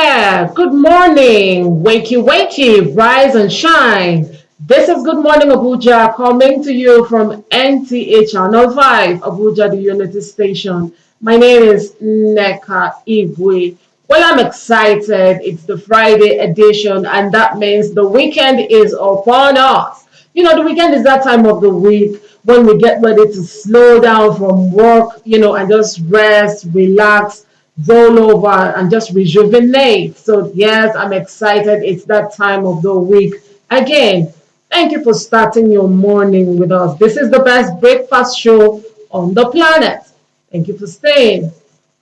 Yeah, good morning. Wakey, wakey, rise and shine. This is Good Morning Abuja coming to you from NTA Channel 5, Abuja, the Unity Station. My name is Neka Ibwe. Well, I'm excited. It's the Friday edition, and that means the weekend is upon us. The weekend is that time of the week when we get ready to slow down from work, and just rest, relax, roll over, and just rejuvenate. So, yes, I'm excited. It's that time of the week. Again, thank you for starting your morning with us. This is the best breakfast show on the planet. Thank you for staying.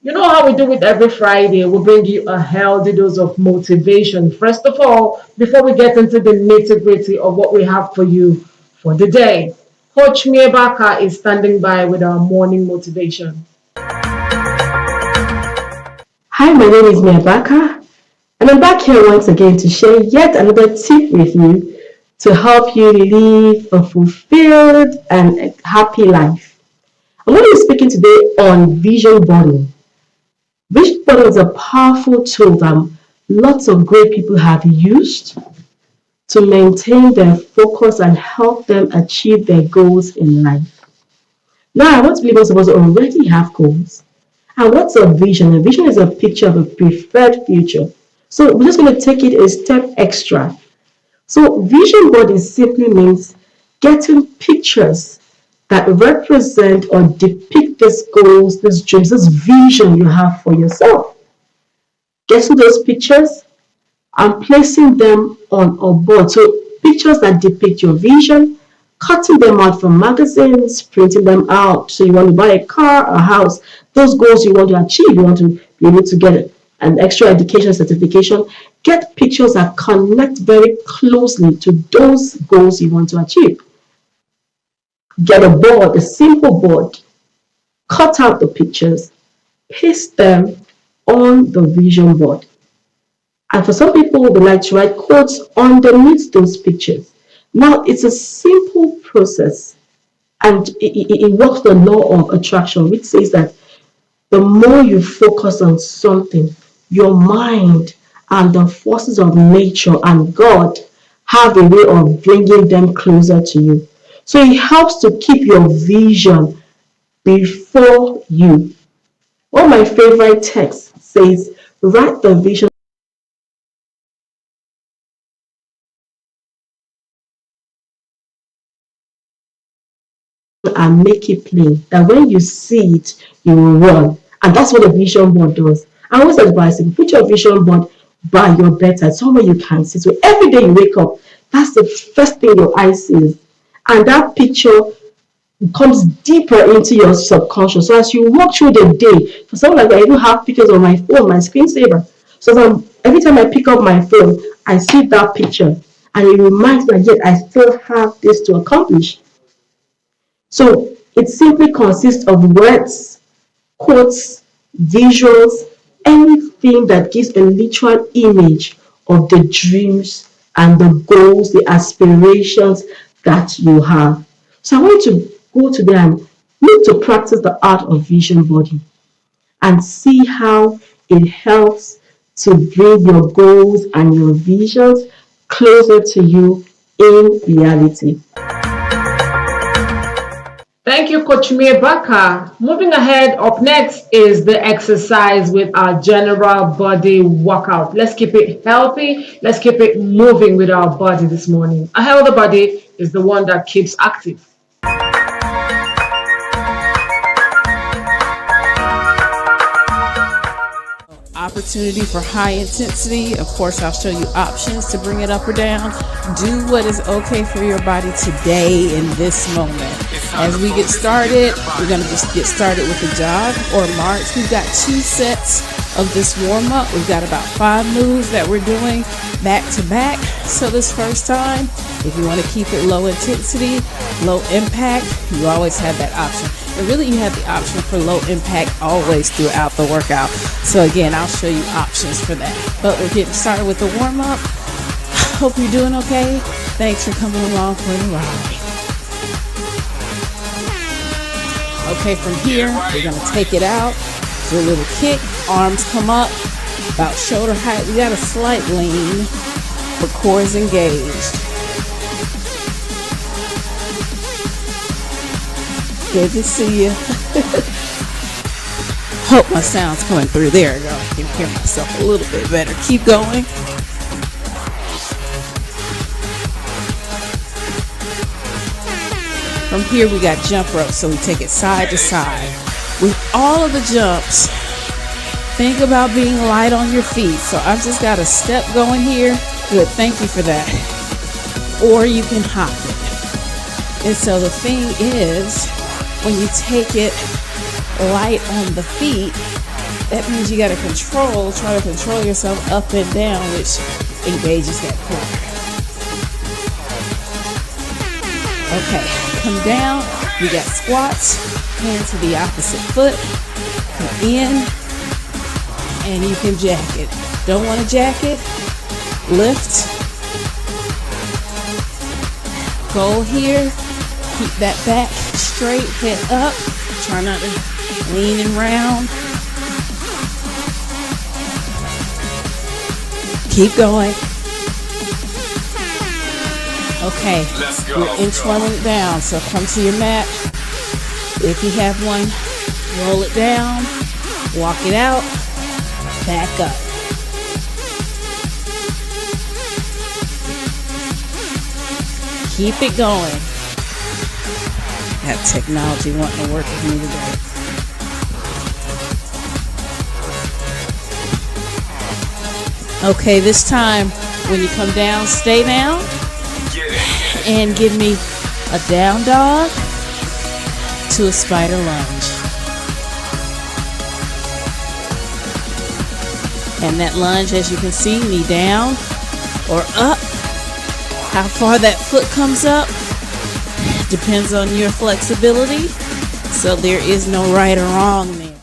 You know how we do it every Friday. We bring you a healthy dose of motivation. First of all, before we get into the nitty gritty of what we have for you for the day, Coach Miebaka is standing by with our morning motivation. Hi, my name is Mia Baka, and I'm back here once again to share yet another tip with you to help you live a fulfilled and happy life. I'm going to be speaking today on vision boarding. Vision boarding is a powerful tool that lots of great people have used to maintain their focus and help them achieve their goals in life. Now, I want to believe most of us already have goals. And what's a vision? A vision is a picture of a preferred future. So we're just going to take it a step extra. So vision board is simply means getting pictures that represent or depict these goals, these dreams, this vision you have for yourself. Getting those pictures and placing them on a board. So pictures that depict your vision, cutting them out from magazines, printing them out. So you want to buy a car, a house, those goals you want to achieve, you want to be able to get an extra education certification, get pictures that connect very closely to those goals you want to achieve. Get a board, a simple board, cut out the pictures, paste them on the vision board. And for some people, they like to write quotes underneath those pictures. Now, it's a simple process and it works the law of attraction, which says that the more you focus on something, your mind and the forces of nature and God have a way of bringing them closer to you. So it helps to keep your vision before you. One of my favorite texts says, write the vision and make it plain that when you see it, you will run. And that's what a vision board does. I always advise you put your vision board by your bedside, somewhere you can see. So every day you wake up, that's the first thing your eye sees. And that picture comes deeper into your subconscious. So as you walk through the day, for someone like that, I even have pictures on my phone, my screensaver. So every time I pick up my phone, I see that picture. And it reminds me that yet I still have this to accomplish. So it simply consists of words, quotes, visuals, anything that gives a literal image of the dreams and the goals, the aspirations that you have. So I want you to go today and need to practice the art of vision boarding and see how it helps to bring your goals and your visions closer to you in reality. Thank you, Coach Miebaka. Moving ahead, up next is the exercise with our general body workout. Let's keep it healthy. Let's keep it moving with our body this morning. A healthy body is the one that keeps active. Opportunity for high intensity. Of course, I'll show you options to bring it up or down. Do what is okay for your body today in this moment. As we get started, we're going to just get started with a jog or march. We've got 2 sets of this warm up. We've got about 5 moves that we're doing back to back. So this first time, if you want to keep it low intensity, low impact, you always have that option. And really, you have the option for low impact always throughout the workout. So again, I'll show you options for that. But we're getting started with the warm up. Hope you're doing okay. Thanks for coming along for the ride. Okay, from here, we're going to take it out. Do a little kick. Arms come up. about shoulder height. We got a slight lean, but core is engaged. Good to see you. Hope my sound's coming through. There we go. I can hear myself a little bit better. Keep going. From here we got jump rope, so we take it side to side. With all of the jumps, think about being light on your feet. So I've just got a step going here. Good, thank you for that. Or you can hop it. And so the thing is, when you take it light on the feet, that means you got to try to control yourself up and down, which engages that core. Okay, come down. We got squats, hand to the opposite foot, come in, and you can jack it. Don't want to jack it? Lift. Go here. Keep that back straight, head up. Try not to lean and round. Keep going. Okay, we're inchworming it down. So come to your mat. If you have one, roll it down, walk it out, back up. Keep it going. That technology wanting to work with me today. Okay, this time when you come down, stay down and give me a down dog to a spider lunge. And that lunge, as you can see, knee down or up. How far that foot comes up depends on your flexibility. So there is no right or wrong there.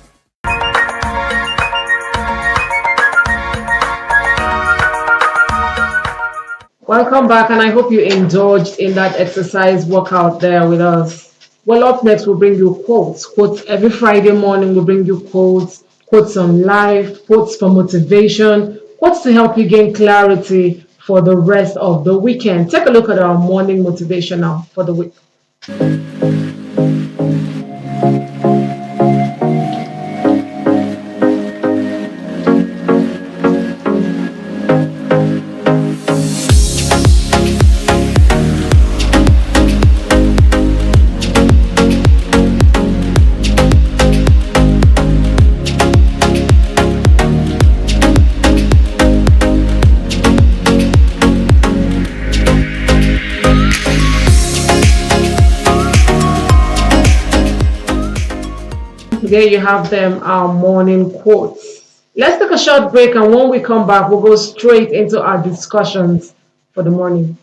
Welcome back, and I hope you indulged in that exercise workout there with us. Well, up next, we'll bring you quotes. Quotes every Friday morning, we'll bring you quotes on life, quotes for motivation, quotes to help you gain clarity for the rest of the weekend. Take a look at our morning motivational for the week. There you have them, our morning quotes. Let's take a short break, and when we come back, we'll go straight into our discussions for the morning.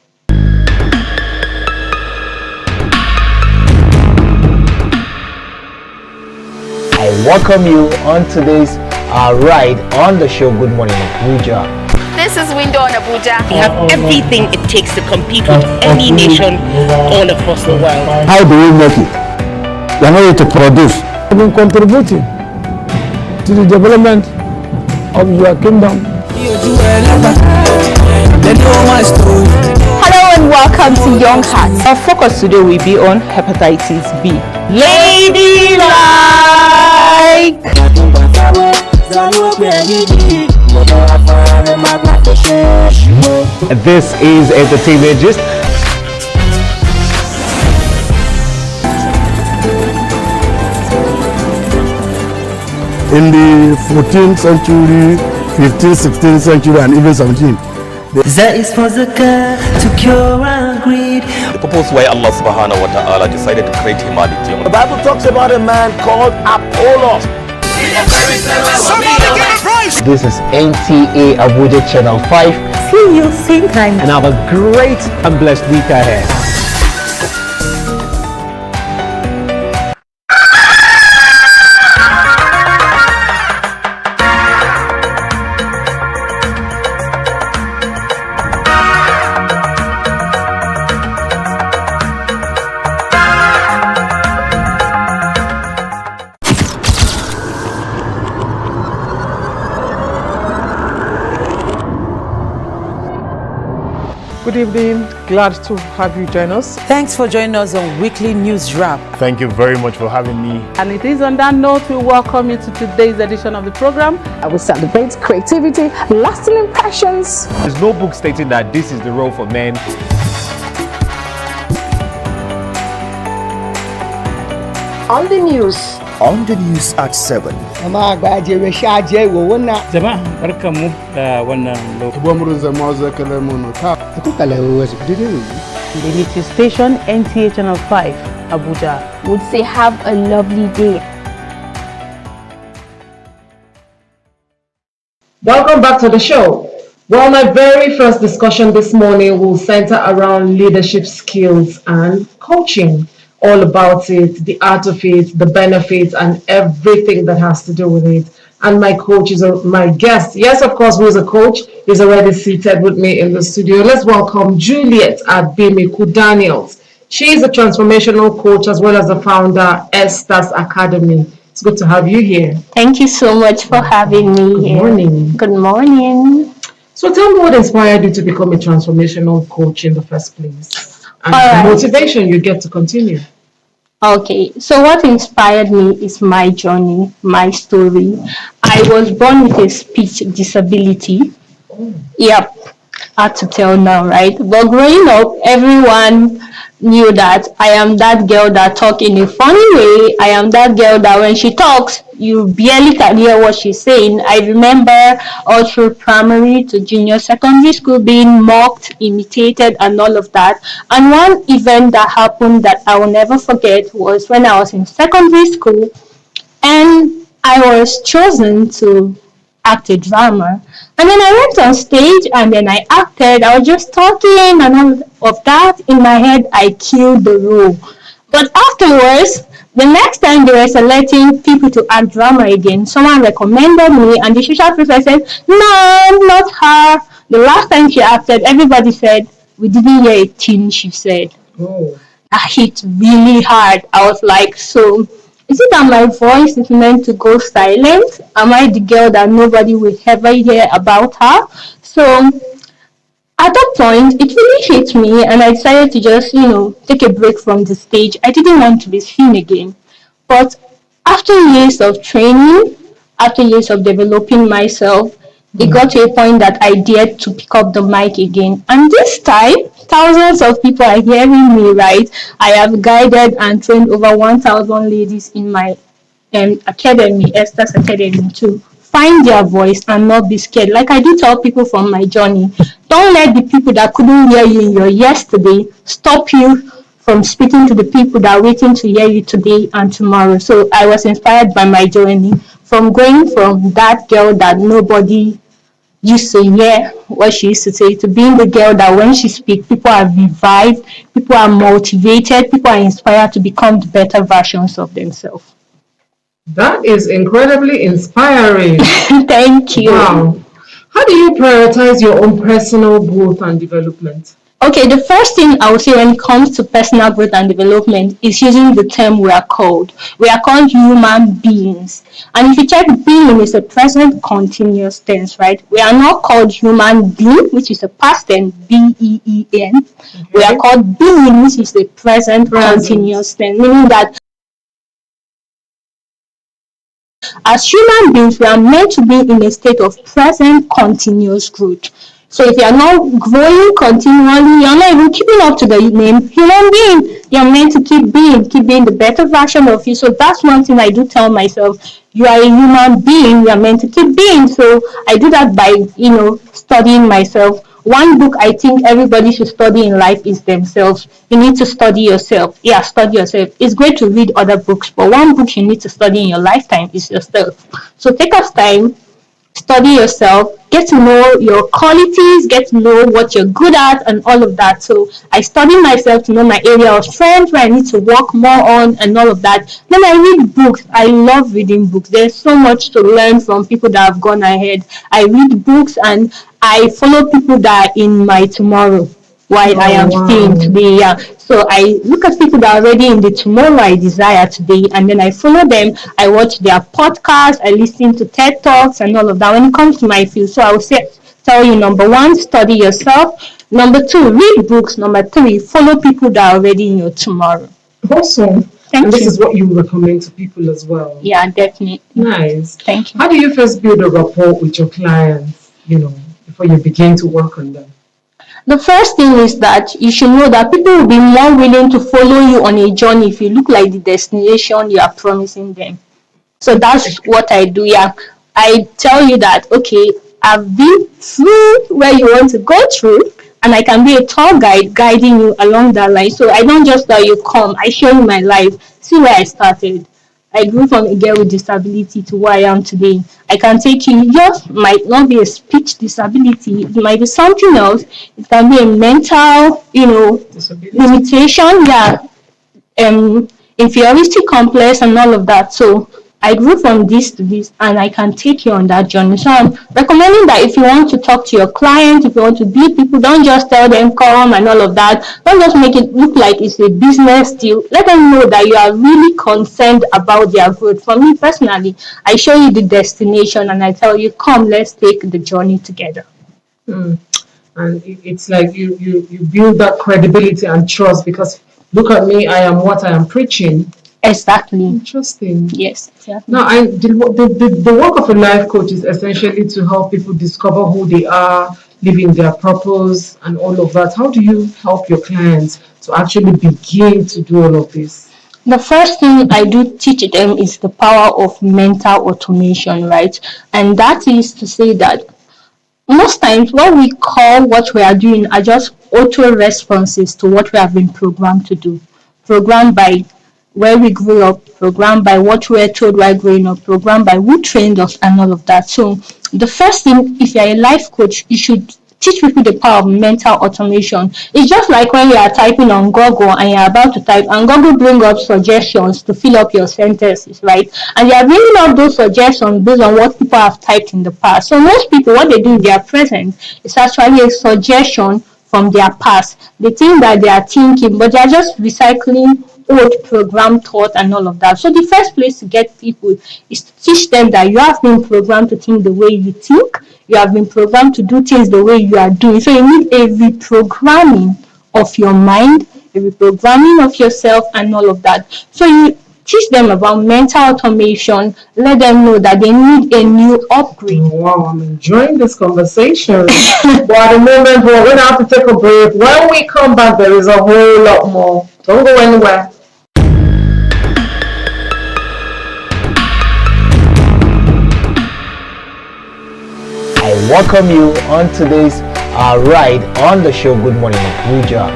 I welcome you on today's ride on the show Good Morning Abuja. This is Window on Abuja. We have everything it takes to compete with any nation all across the world. How do we make it? We are not ready to produce. We have been contributing to the development of your kingdom. Hello and welcome to Young Hearts. Our focus today will be on hepatitis B. Ladylike! This is Entertainment Gist. In the 14th century, 15th, 16th century, and even 17th. That is for zakah to cure our greed. The purpose why Allah subhanahu wa ta'ala decided to create humanity. The Bible talks about a man called Apollos. This is NTA Abuja Channel 5. See you same time. And have a great and blessed week ahead. Good evening. Glad to have you join us. Thanks for joining us on Weekly News Wrap. Thank you very much for having me. And it is on that note we welcome you to today's edition of the program. I will celebrate creativity, lasting impressions. There's no book stating that this is the role for men. On the news. On the news at 7. The latest station, NTA Channel 5, Abuja. Would say have a lovely day. Welcome back to the show. Well, my very first discussion this morning will center around leadership skills and coaching. All about it, the art of it, the benefits, and everything that has to do with it. And my coach is my guest. Yes, of course, who is a coach, is already seated with me in the studio. Let's welcome Juliet Abimiku Daniels. She is a transformational coach as well as the founder, Esther's Academy. It's good to have you here. Thank you so much for having me here. Good morning. Good morning. So tell me what inspired you to become a transformational coach in the first place? And the motivation you get to continue. Okay, so what inspired me is my journey, my story. I was born with a speech disability. Yep, hard to tell now, right? But growing up, everyone knew that I am that girl that talks in a funny way. I am that girl that when she talks, you barely can hear what she's saying. I remember all through primary to junior secondary school being mocked, imitated, and all of that. And one event that happened that I will never forget was when I was in secondary school and I was chosen to act a drama. And then I went on stage and then I acted. I was just talking and all of that. In my head, I killed the role. But afterwards, the next time they were selecting people to act drama again, someone recommended me and the social person said, no, not her. The last time she acted, everybody said, we didn't hear a thing she said. Oh. That hit really hard. I was like, so is it that my voice is meant to go silent? Am I the girl that nobody will ever hear about her? So at that point, it really hit me and I decided to just, take a break from the stage. I didn't want to be seen again. But after years of training, after years of developing myself, it got to a point that I dared to pick up the mic again. And this time, thousands of people are hearing me, right? I have guided and trained over 1,000 ladies in my academy, Esther's Academy, to find their voice and not be scared. Like I do tell people from my journey, don't let the people that couldn't hear you in your yesterday stop you from speaking to the people that are waiting to hear you today and tomorrow. So I was inspired by my journey from going from that girl that nobody used to hear what she used to say to being the girl that when she speaks, people are revived, people are motivated, people are inspired to become the better versions of themselves. That is incredibly inspiring. Thank you. Wow. How do you prioritize your own personal growth and development? Okay, the first thing I would say when it comes to personal growth and development is using the term we are called. We are called human beings. And if you check, being is a present continuous tense, right? We are not called human being, which is a past tense, B-E-E-N. Okay. We are called being, which is the present continuous tense, meaning that as human beings, we are meant to be in a state of present continuous growth. So if you are not growing continually, you're not even keeping up to the name human being. You're meant to keep being the better version of you. So that's one thing I do tell myself. You are a human being, you are meant to keep being. So I do that by, studying myself. One book I think everybody should study in life is themselves. You need to study yourself. Yeah, study yourself. It's great to read other books, but one book you need to study in your lifetime is yourself. So take us time, study yourself, get to know your qualities, get to know what you're good at and all of that. So I study myself to know my area of strength, where I need to work more on and all of that. Then I read books. I love reading books. There's so much to learn from people that have gone ahead. I read books and I follow people that are in my tomorrow while I am staying today. Yeah. So I look at people that are already in the tomorrow I desire today, and then I follow them. I watch their podcasts, I listen to TED Talks and all of that when it comes to my field. So I would say tell you number one, study yourself. Number two, read books. Number three, follow people that are already in your tomorrow. Awesome. Thank and this you. is what you recommend to people as well. Yeah, definitely. Nice. Thank you. How do you first build a rapport with your clients, before you begin to work on them? The first thing is that you should know that people will be more willing to follow you on a journey if you look like the destination you are promising them. So that's what I do. Yeah, I tell you that, okay, I've been through where you want to go through, and I can be a tour guide guiding you along that line. So I don't just tell you come, I show you my life. See where I started. I grew from a girl with disability to where I am today. I can take you, yours might not be a speech disability, it might be something else. It can be a mental, limitation, yeah, inferiority complex and all of that. So I grew from this to this, and I can take you on that journey. So I'm recommending that if you want to talk to your client, if you want to build people, don't just tell them come and all of that. Don't just make it look like it's a business deal. Let them know that you are really concerned about their growth. For me personally, I show you the destination and I tell you, come, let's take the journey together. And it's like you build that credibility and trust, because look at me, I am what I am preaching. Exactly. Interesting. Yes, exactly. Now, the work of a life coach is essentially to help people discover who they are, living their purpose, and all of that. How do you help your clients to actually begin to do all of this? The first thing I do teach them is the power of mental automation, right? And that is to say that most times what we call what we are doing are just auto responses to what we have been programmed to do. Programmed by where we grew up, programmed by what we were told while growing up, programmed by who trained us and all of that. So the first thing, if you're a life coach, you should teach people the power of mental automation. It's just like when you are typing on Google and you're about to type, and Google bring up suggestions to fill up your sentences, right? And they are bringing up those suggestions based on what people have typed in the past. So most people, what they do in their present is actually a suggestion from their past. They think that they are thinking, but they are just recycling old program thought and all of that. So the first place to get people is to teach them that you have been programmed to think the way you think. You have been programmed to do things the way you are doing. So you need a reprogramming of your mind, a reprogramming of yourself and all of that. So you teach them about mental automation, let them know that they need a new upgrade. Wow, I'm enjoying this conversation. But at the moment, we're going to have to take a break. When we come back, there is a whole lot more. Don't go anywhere. I welcome you on today's ride on the show Good Morning Abuja.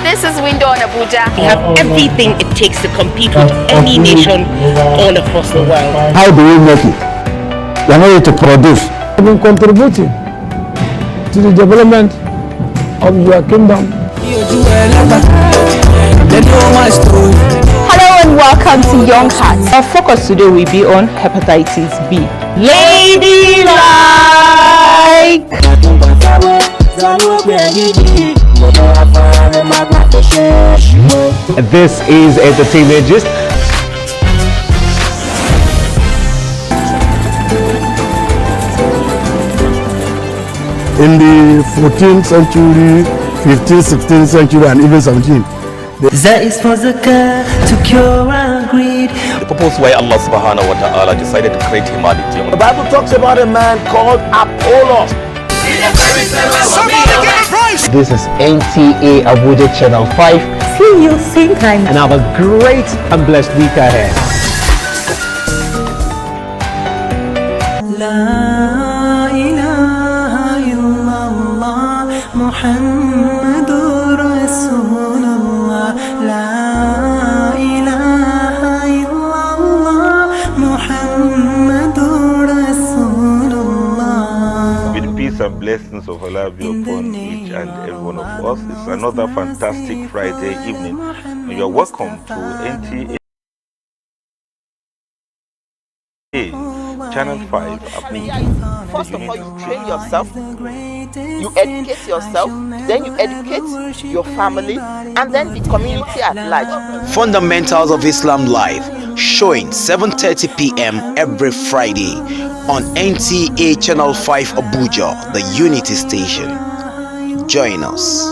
This is Window on Abuja. We have everything it takes to compete with any nation all across the world. How do we make it? We are ready to produce. I've been contributing to the development of your kingdom. Hello and welcome to Young Hearts. Our focus today will be on hepatitis B. Ladylike! This is Entertainment Gist. In the 14th century, 15th, 16th century, and even 17th. That is for zakah to cure our greed. The purpose why Allah subhanahu wa ta'ala decided to create humanity. The Bible talks about a man called Apollos. This is NTA Abuja Channel 5. See you same time. And have a great and blessed week ahead. La ilaha illallah Muhammadur Rasulullah. La ilaha illallah Muhammadur Rasulullah. With the peace and blessings of Allah be upon each and every one of us. It's another fantastic Friday evening. You are welcome to NTA Channel 5 I mean, Abuja, the first of all, you Unity train Station. yourself, you educate yourself, then you educate your family, and then the community at large. Fundamentals of Islam Live, showing 7:30 p.m. every Friday on NTA Channel 5 Abuja, the Unity Station. Join us.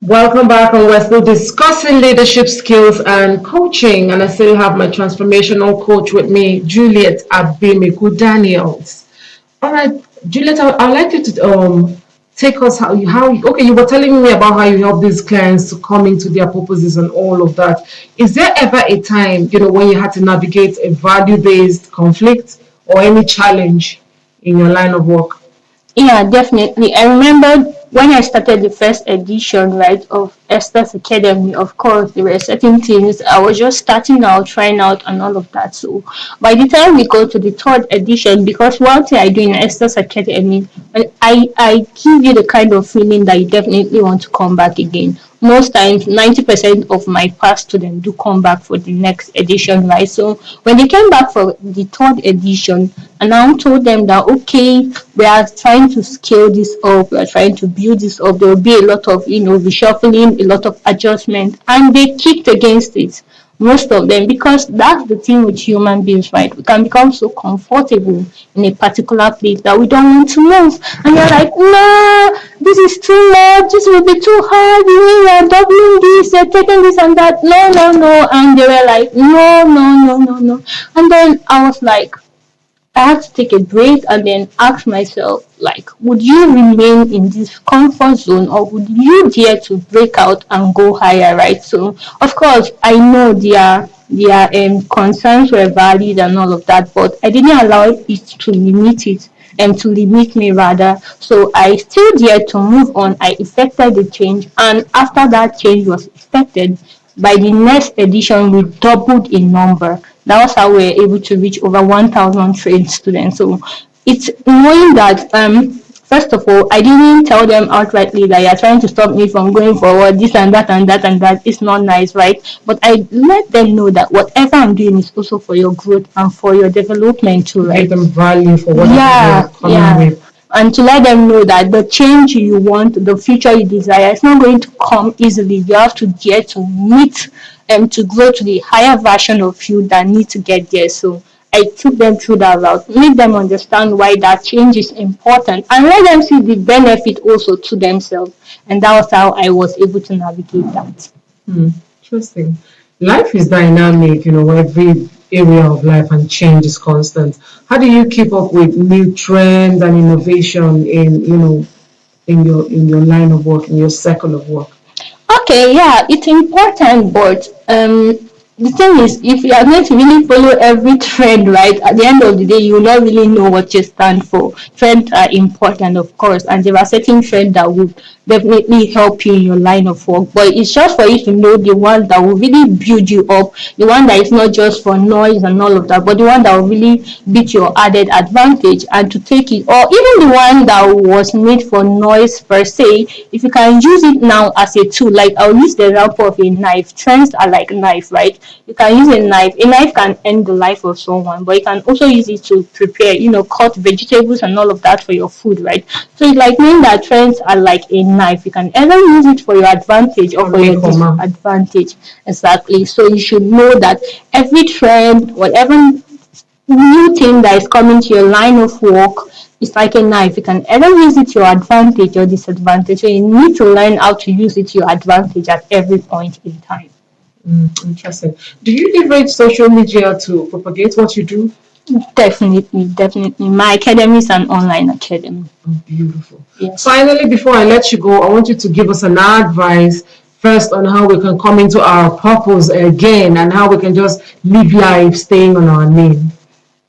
Welcome back, and we're still discussing leadership skills and coaching, and I still have my transformational coach with me, Juliet Abimiku Daniels. All right, Juliet, I'd like you to take us okay, you were telling me about how you help these clients to come into their purposes and all of that. Is there ever a time, when you had to navigate a value-based conflict or any challenge in your line of work? Yeah, definitely. I remember when I started the first edition, right, of Esther's Academy. Of course, there were certain things I was just starting out, trying out, and all of that. So, by the time we go to the third edition, because one thing I do in Esther's Academy, I give you the kind of feeling that you definitely want to come back again. Most times, 90% of my past students do come back for the next edition, right? So when they came back for the third edition, and I told them that, okay, we are trying to scale this up, we are trying to build this up, there will be a lot of, reshuffling, a lot of adjustment, and they kicked against it. Most of them, because that's the thing with human beings, right? We can become so comfortable in a particular place that we don't want to move. And you're like, no, this is too much, this will be too hard, you are doubling this, you're taking this and that. No, no, no. And they were like, no, no, no, no, no. And then I was like, I had to take a break and then ask myself, like, would you remain in this comfort zone or would you dare to break out and go higher, right? So, of course, I know their concerns were valid and all of that, but I didn't allow it to limit it and to limit me rather. So I still dared to move on. I effected the change, and after that change was effected, by the next edition, we doubled in number. That was how we were able to reach over 1,000 trained students. So it's knowing that, first of all, I didn't tell them outrightly that you're trying to stop me from going forward, this and that and that and that. It's not nice, right? But I let them know that whatever I'm doing is also for your growth and for your development too, right? Give them value for what Yeah, you're coming with. and to let them know that the change you want, the future you desire, it's not going to come easily. You have to get to meet and to grow to the higher version of you that need to get there. So I took them through that route, make them understand why that change is important, and let them see the benefit also to themselves. And that was how I was able to navigate that. Interesting. Life is dynamic, every area of life, and change is constant. How do you keep up with new trends and innovation in your line of work, in your circle of work? Okay, yeah, it's important, but the thing is, if you are going to really follow every trend, right, at the end of the day, you will not really know what you stand for. Trends are important, of course, and there are certain trends that would definitely help you in your line of work. But it's just for you to know the one that will really build you up, the one that is not just for noise and all of that, but the one that will really beat your added advantage and to take it, or even the one that was made for noise per se, if you can use it now as a tool. Like I'll use the example of a knife. Trends are like knife, right? You can use a knife. A knife can end the life of someone, but you can also use it to prepare, cut vegetables and all of that for your food, right? So it's like knowing that trends are like a knife. You can either use it for your advantage or for your disadvantage. Exactly. So you should know that every trend, whatever new thing that is coming to your line of work, it's like a knife. You can either use it to your advantage or disadvantage. So you need to learn how to use it to your advantage at every point in time. Interesting. Do you leverage social media to propagate what you do? Definitely, definitely. My academy is an online academy. Beautiful. Yes. Finally, before I let you go, I want you to give us an advice first on how we can come into our purpose again and how we can just live life staying on our lane.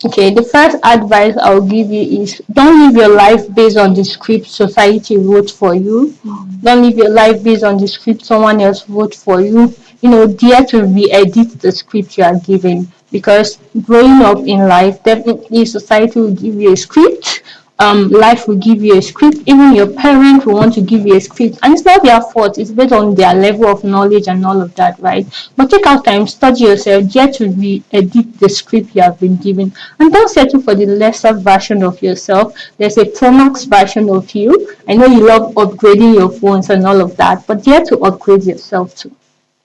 Okay, the first advice I'll give you is don't live your life based on the script society wrote for you. Don't live your life based on the script someone else wrote for you. Dare to re-edit the script you are given, because growing up in life, definitely society will give you a script, life will give you a script. Even your parents will want to give you a script, and it's not their fault. It's based on their level of knowledge and all of that, right? But take out time, study yourself, get to re-edit the script you have been given, and don't settle for the lesser version of yourself. There's a Pro Max version of you. I know you love upgrading your phones and all of that, but dare to upgrade yourself too.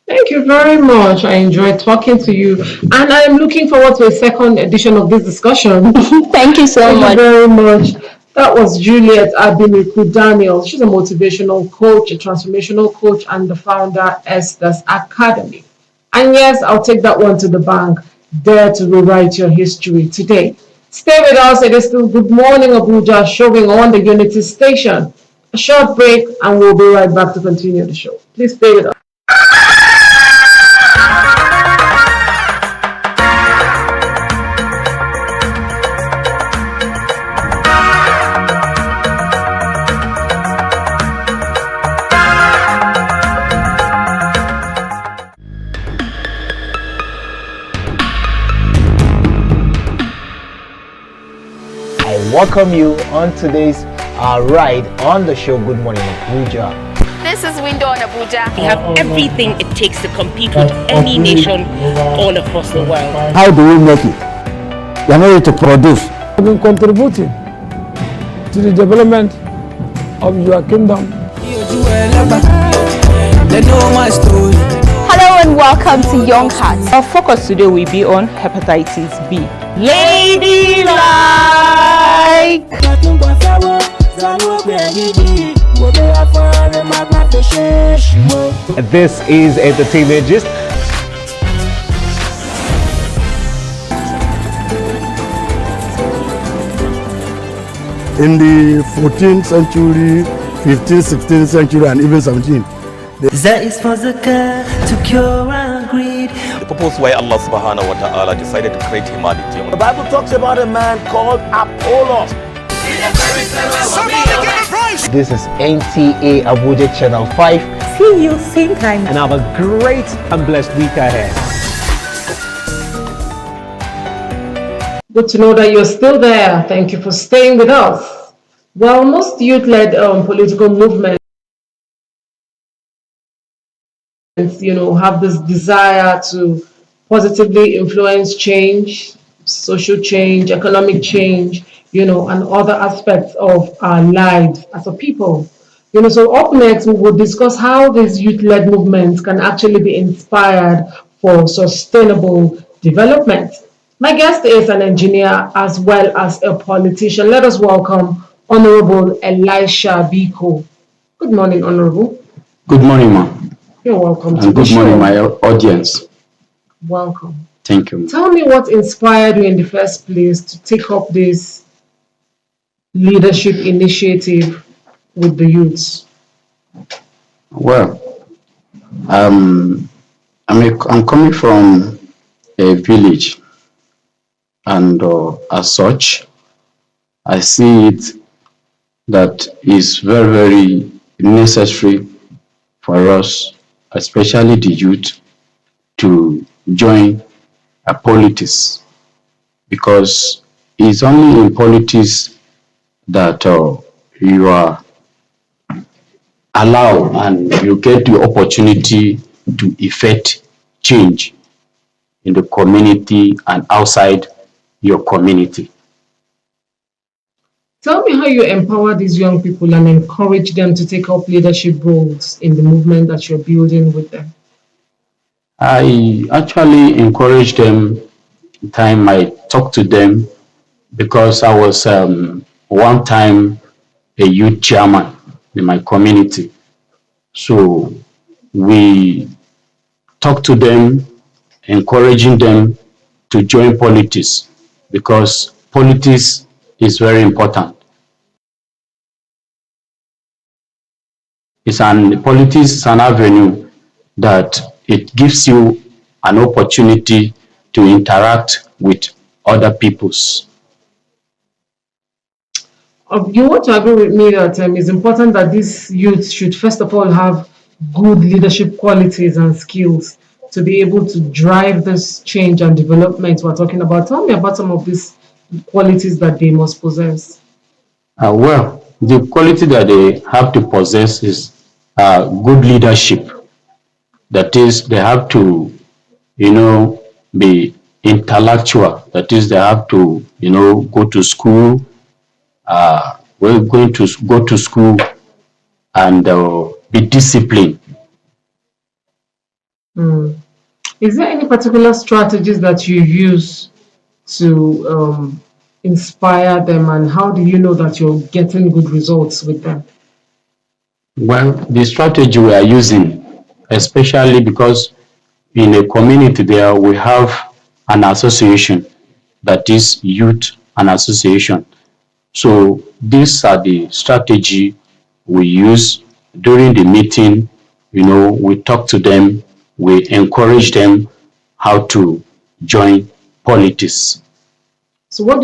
Thank you very much. I enjoyed talking to you, and I am looking forward to a second edition of this discussion. Thank you so much. Thank you very much. That was Juliet Abiniku Daniel. She's a motivational coach, a transformational coach, and the founder Esther's Academy. And yes, I'll take that one to the bank. Dare to rewrite your history today. Stay with us. It is still Good Morning Abuja showing on the Unity Station. A short break, and we'll be right back to continue the show. Please stay with us. Welcome you on today's ride on the show Good Morning Abuja. This is Window on Abuja. We have everything it takes to compete with any nation all across the world. How do we make it? You are not ready to produce. You've been contributing to the development of your kingdom. They know my story. Hello and welcome to Young Hearts. Our focus today will be on hepatitis B. Ladylike! This is Entertainment Gist. In the 14th century, 15th, 16th century, and even 17th. That is for zakah to cure our greed. The purpose why Allah subhanahu wa ta'ala decided to create humanity. The Bible talks about a man called Apollos. This is NTA Abuja Channel 5. See you same time. And have a great and blessed week ahead. Good to know that you're still there. Thank you for staying with us. Well, most youth-led political movements, have this desire to positively influence change, social change, economic change, and other aspects of our lives as a people. So up next, we will discuss how these youth-led movements can actually be inspired for sustainable development. My guest is an engineer as well as a politician. Let us welcome Honorable Elisha Biko. Good morning, Honorable. Good morning, ma'am. You're welcome to and the good show. morning, my audience. Welcome. Thank you. Tell me what inspired you in the first place to take up this leadership initiative with the youths. Well, I'm coming from a village, and as such, I see it that is very, very necessary for us, especially the youth, to join politics, because it's only in politics that you are allowed and you get the opportunity to effect change in the community and outside your community. Tell me how you empower these young people and encourage them to take up leadership roles in the movement that you're building with them. I actually encourage them. Time I talk to them, because I was one time a youth chairman in my community. So we talk to them, encouraging them to join politics, because politics is very important. Politics is an avenue that it gives you an opportunity to interact with other peoples. You want to agree with me that it's important that these youths should first of all have good leadership qualities and skills to be able to drive this change and development we're talking about. Tell me about some of these qualities that they must possess. Well, the quality that they have to possess is good leadership. That is, they have to, be intellectual. That is, they have to, go to school. We're going to go to school and be disciplined. Mm. Is there any particular strategies that you use to inspire them, and how do you know that you're getting good results with them? Well, the strategy we are using, especially because in a community there we have an association, that is youth and association. So these are the strategy we use during the meeting. We talk to them, we encourage them how to join politics. So what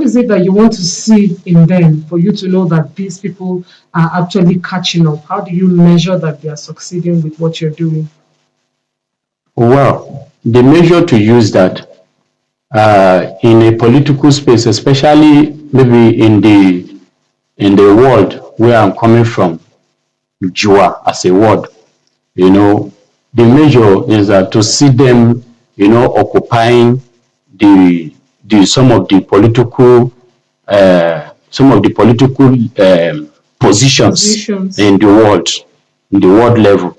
is it that you want to see in them for you to know that these people are actually catching up? How do you measure that they are succeeding with what you're doing? Well, the measure to use that in a political space, especially maybe in the world where I'm coming from, Jua as a word, the measure is to see them, occupying the some of the political positions in the world level,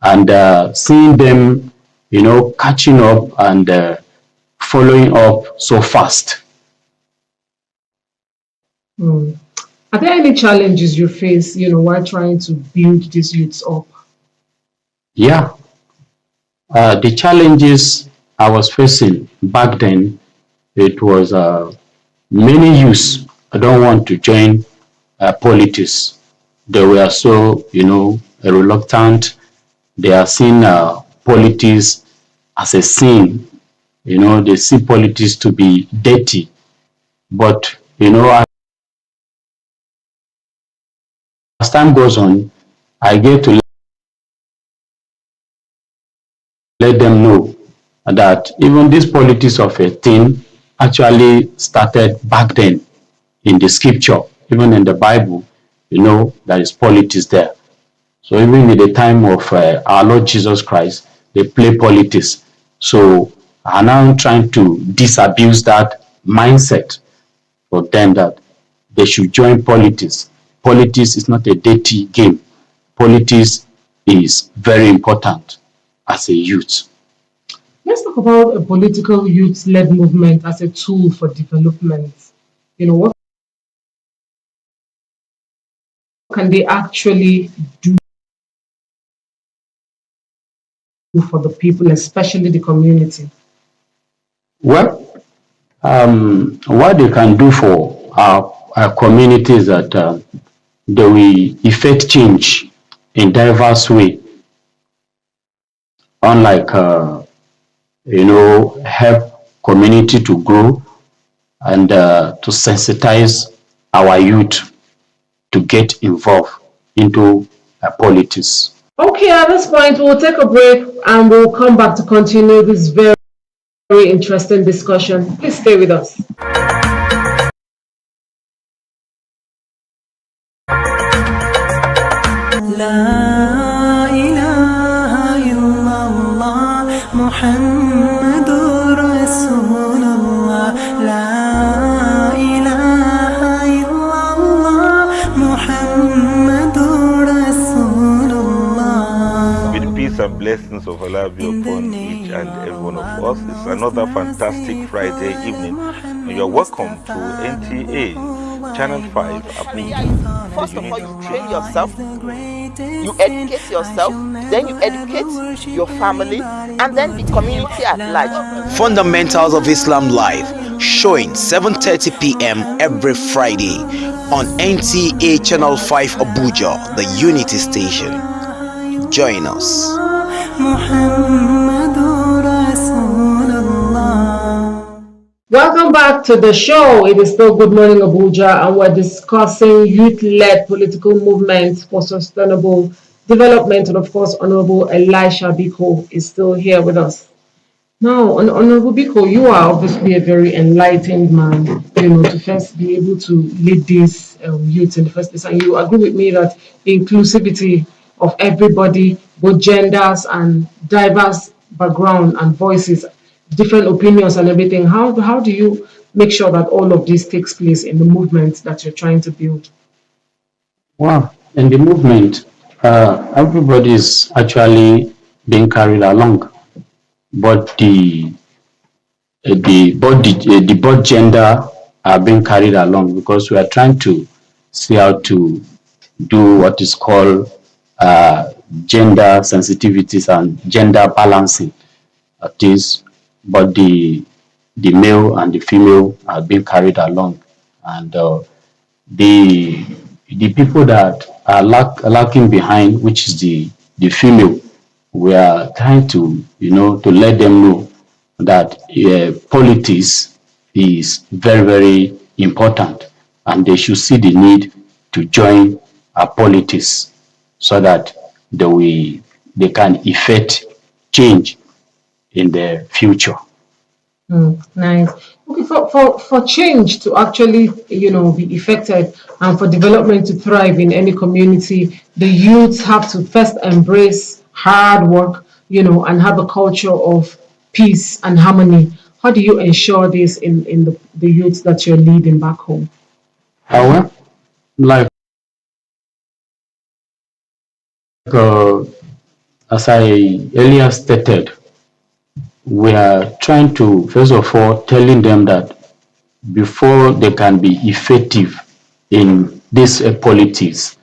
and seeing them, catching up and following up so fast. Mm. Are there any challenges you face, while trying to build these youths up? Yeah, the challenges I was facing back then, it was many youths don't want to join politics. They were so, reluctant. They are seeing politics as a sin. They see politics to be dirty. But, as time goes on, I get to let them know that even this politics of a thing actually started back then in the scripture, even in the Bible, there is politics there. So even in the time of our Lord Jesus Christ, they play politics. So I'm now trying to disabuse that mindset for them that they should join politics. Politics is not a dirty game. Politics is very important as a youth. Let's talk about a political youth-led movement as a tool for development. What can they actually do for the people, especially the community? Well, what they can do for our community is that they will effect change in diverse way, unlike help community to grow and to sensitize our youth to get involved into politics. Okay, at this point, we'll take a break and we'll come back to continue this very, very interesting discussion. Please stay with us. And blessings of Allah be upon each and every one of us. It's another fantastic Friday evening, and you're welcome to NTA Channel 5 Abuja. First of all, you train yourself, you educate yourself, then you educate your family, and then the community at large. Fundamentals of Islam Live, showing 7:30 p.m. every Friday on NTA Channel 5 Abuja, the Unity Station. Join us. Welcome back to the show. It is still Good Morning Abuja, and we're discussing youth-led political movements for sustainable development. And of course, Honorable Elisha Biko is still here with us. Now, Honorable Biko, you are obviously a very enlightened man, to first be able to lead this youth in the first place. And you agree with me that inclusivity of everybody, both genders and diverse background and voices, different opinions and everything. How do you make sure that all of this takes place in the movement that you're trying to build? Well, in the movement, everybody is actually being carried along, but the both gender are being carried along because we are trying to see how to do what is called gender sensitivities and gender balancing of this, but the male and the female are being carried along, and the people that are lacking behind, which is the female, we are trying to to let them know that politics is very, very important, and they should see the need to join politics so that they can effect change in the future. Nice. Okay, for change to actually, be effected and for development to thrive in any community, the youths have to first embrace hard work, and have a culture of peace and harmony. How do you ensure this in the youths that you're leading back home? Well, like as I earlier stated, we are trying to, first of all, telling them that before they can be effective in this politics,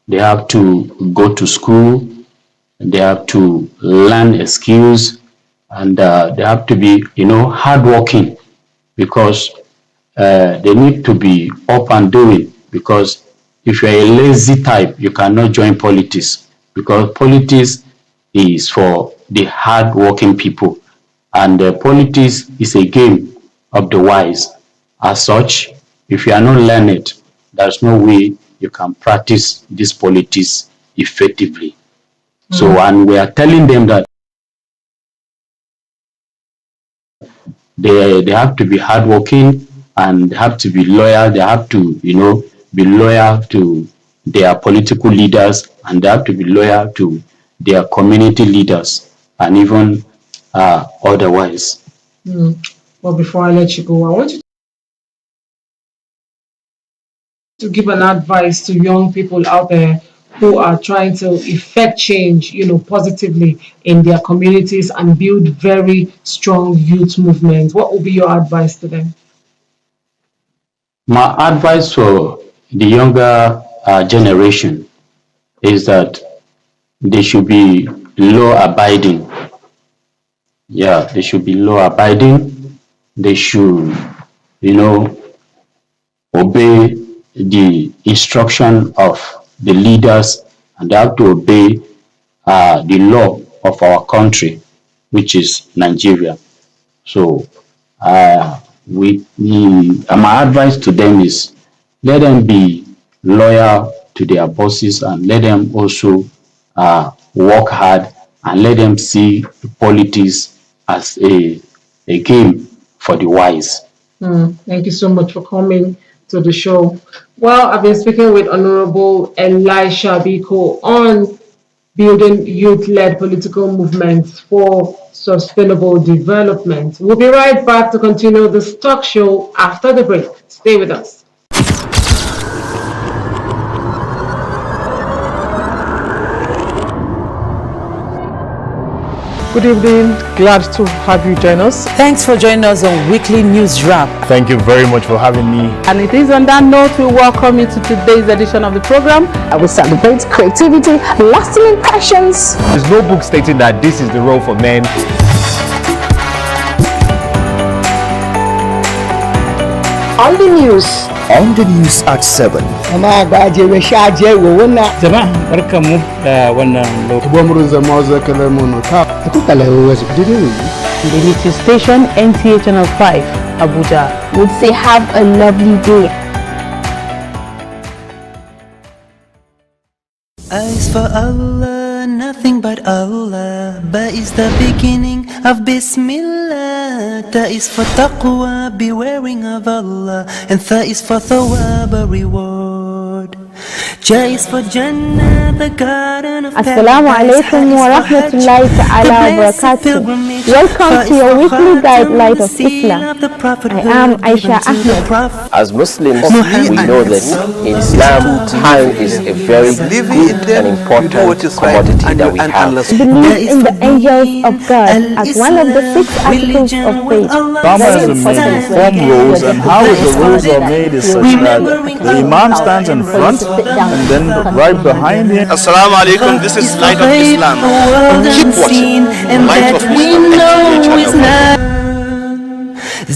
they have to go to school, they have to learn skills, and they have to be, hardworking, because they need to be up and doing. Because if you're a lazy type, you cannot join politics, because politics is for the hardworking people, and politics is a game of the wise. As such, if you are not learned, there's no way you can practice this politics effectively. So, and we are telling them that they have to be hardworking and have to be loyal. They have to, be loyal to their political leaders, and they have to be loyal to their community leaders, and even otherwise. Well, before I let you go, I want you to give an advice to young people out there who are trying to effect change, positively in their communities and build very strong youth movements. What would be your advice to them? My advice for the younger generation is that they should be law abiding. Yeah, they should be law abiding. They should, obey the instruction of the leaders, and they have to obey the law of our country, which is Nigeria. So, my advice to them is, let them be loyal to their bosses, and let them also work hard, and let them see politics as a game for the wise. Thank you so much for coming to the show. Well, I've been speaking with Honorable Elisha Biko on building youth-led political movements for sustainable development. We'll be right back to continue this talk show after the break. Stay with us. Good evening, glad to have you join us. Thanks for joining us on Weekly News Wrap. Thank you very much for having me. And it is on that note we welcome you to today's edition of the program. I will celebrate creativity, lasting impressions. There's no book stating that this is the role for men. On the news. On the news at 7. Jama'a barkamu da wannan The news station NTA Channel 5, Abuja. Would say have a lovely day. Eyes for Allah, nothing but Allah. Ba is the beginning of Bismillah. Ta is for taqwa, bewaring of Allah. And tha is for thawab, a reward. Assalamu alaikum wa rahmatullahi ta'ala wa barakatuh. Welcome to your weekly guide, Light of Islam. I am Aisha Ahmed. As Muslims, we know that in Islam, time is a very good and important commodity that we have. Believe in the angels of God as one of the 6 articles of faith. Some has made form rows, and how the rows are made is such that the Imam stands in front and then right behind him. Assalamu alaikum, this is Light of Islam. Keep watching Light of Islam.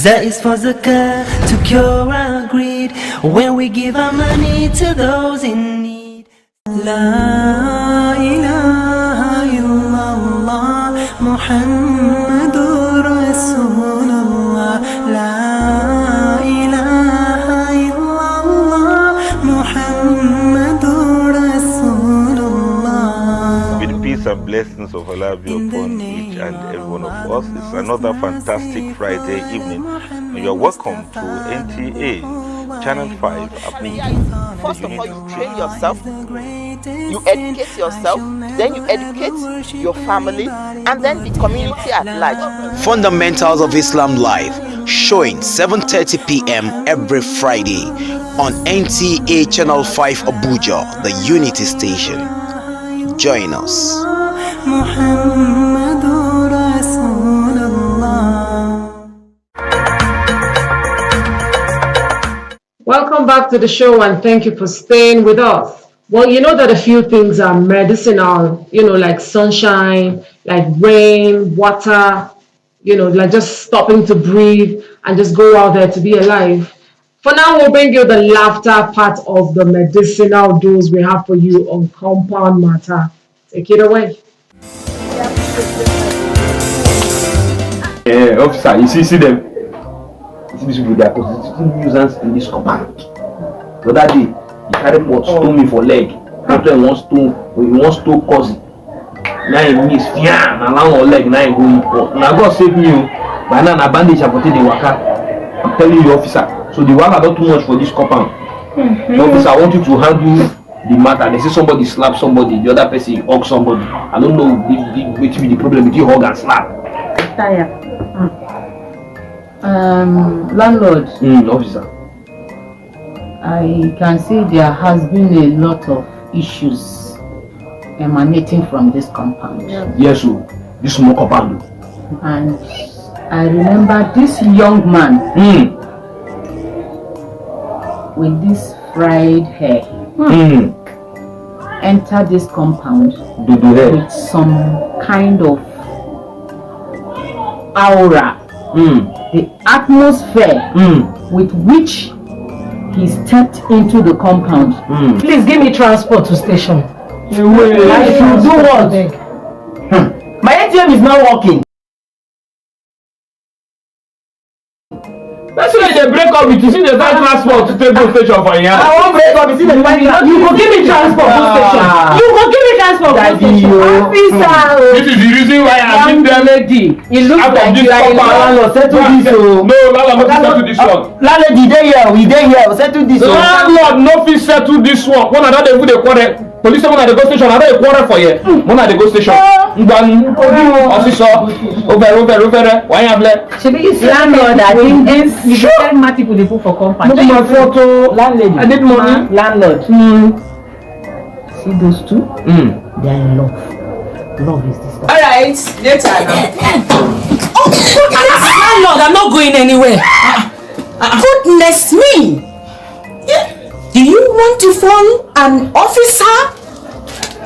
That is for zakah to cure our greed when we give our money to those in need. La ilaha illallah Muhammadur Rasulullah. La ilaha illallah Muhammadur Rasulullah. With the peace and blessings of Allah be upon each and every one of us. It's another fantastic Friday evening, and you're welcome to NTA Channel 5 Abuja. First of all, you train yourself, you educate yourself, then you educate your family, and then the community at large. Fundamentals of Islam Live, showing 7:30 p.m. every Friday on NTA Channel 5 Abuja, the Unity Station. Join us. Welcome back to the show, and thank you for staying with us. Well, you know that a few things are medicinal, like sunshine, like rain, water, like just stopping to breathe and just go out there to be alive. For now, we'll bring you the laughter part of the medicinal dose we have for you on compound matter. Take it away. Officer, you see them. These people, they are constituting nuisance in this compound. The other day, he carried pot, stone me for leg. After he wants to cause it. Now he miss fian, and now on leg, now he go pot. Now God save me, but now a bandage I put in the waka. I'm telling you, officer. So the waka not too much for this compound. So officer, I want you to handle the matter. They say somebody slap somebody, the other person hug somebody. I don't know which be the problem with you hug and slap. Landlord. Officer. I can see there has been a lot of issues emanating from this compound. Yes, sir. This small compound. And I remember this young man with this fried hair entered this compound with some kind of aura. The atmosphere with which he stepped into the compound. Please give me transport to station. I should do what? My ATM is not working. That's why they break up with you. See the transport to take to station for you. I won't break up. You see the you go give me transport to station. You go give me transport to station. Officer. This is the reason why I'm in there. Lady, it looks like you are in landlord. Settle this. No, landlord, settle this one. Landlord, we dey here. Settle this one. Landlord, no fit settle this one. One another dey put the quarrel. Police say one at the go station. Another quarrel for you. One at the go station. Officer, over. Why you have left? Should be landlord. I think you go tell my people they put for compound. Look my photo. Landlady. I need money. Landlord. See those two? They are in love. Love is this. Alright, later now. Landlord, I'm not going anywhere. Goodness me! Do you want to fall an officer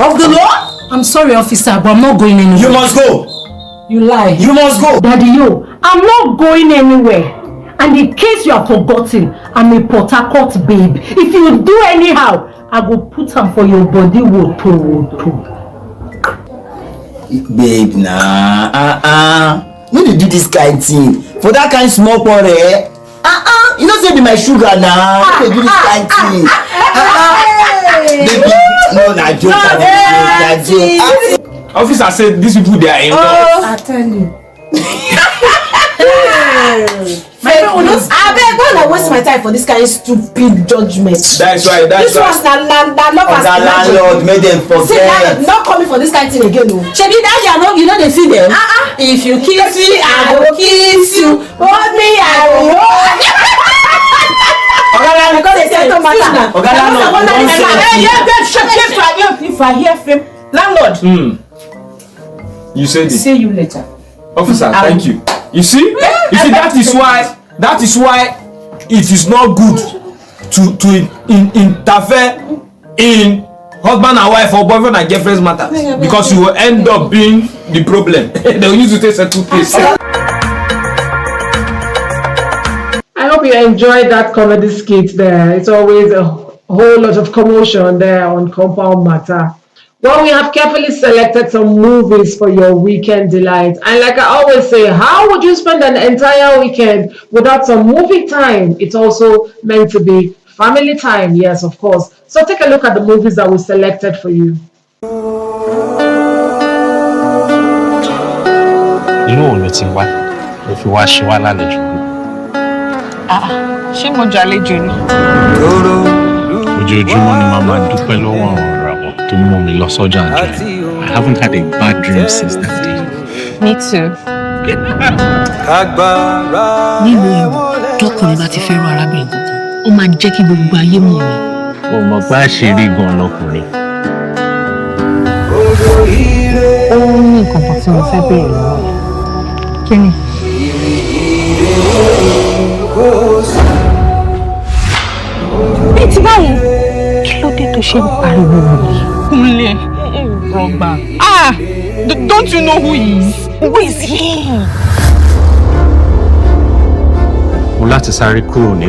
of the law? I'm sorry, officer, but I'm not going anywhere. You must go. You lie. You must go. Daddy, I'm not going anywhere. And in case you have forgotten, I'm a Port Harcourt babe. If you do anyhow, I will put them for your body. Babe, nah. No dey do this kind thing. For that kind small quarrel, you know say be my sugar now. No dey do this kind thing. Baby, no, na joke. Officer said these people they are in love. I tell you. I beg, why not waste my time for this kind of stupid judgment? That's right. This was not lovers. Landlord made them forget. Not coming for this kind of thing again. Shebi, that you know they see them. If you kiss me, I will kiss you. Hold me, I will hold you. Because they say no matter. If I hear fame, landlord. You said it. See you later. Officer, thank you. You see? That is why it is not good to interfere in husband and wife or boyfriend and girlfriend's matter, because you will end up being the problem. They will use to take certain things. I hope you enjoyed that comedy skit there. It's always a whole lot of commotion there on Compound Matter. Well, we have carefully selected some movies for your weekend delight. And like I always say, how would you spend an entire weekend without some movie time? It's also meant to be family time, yes, of course. So take a look at the movies that we selected for you. Ṣé mo jàlejò ni? Ojoojúmọ́ ni màá máa dúpẹ́ lọ́wọ́ àwọn ọ̀rọ̀ àwọn tó mú mi lọ sọ́jà àjọ. I haven't had a bad dream since that day. Me too. Nílùú ìwò, tọkùnrin bá ti fẹ́ràn arábìnrin kankan, ó máa jẹ́ kí gbogbo ayé mọ̀ ni. Mo mọ̀ pé àṣírí gan-an lọkùnrin. Ó ní nǹkan kan tí mo fẹ́ béèrè lọ́wọ́. Kí ni? Bí ti báyìí, kí ló dé tó ṣe ń pariwo wọ̀nyí? Kúnlẹ̀, rọgbà. Don't you know who he is? Who is he? Mo láti sáré kúrò nínú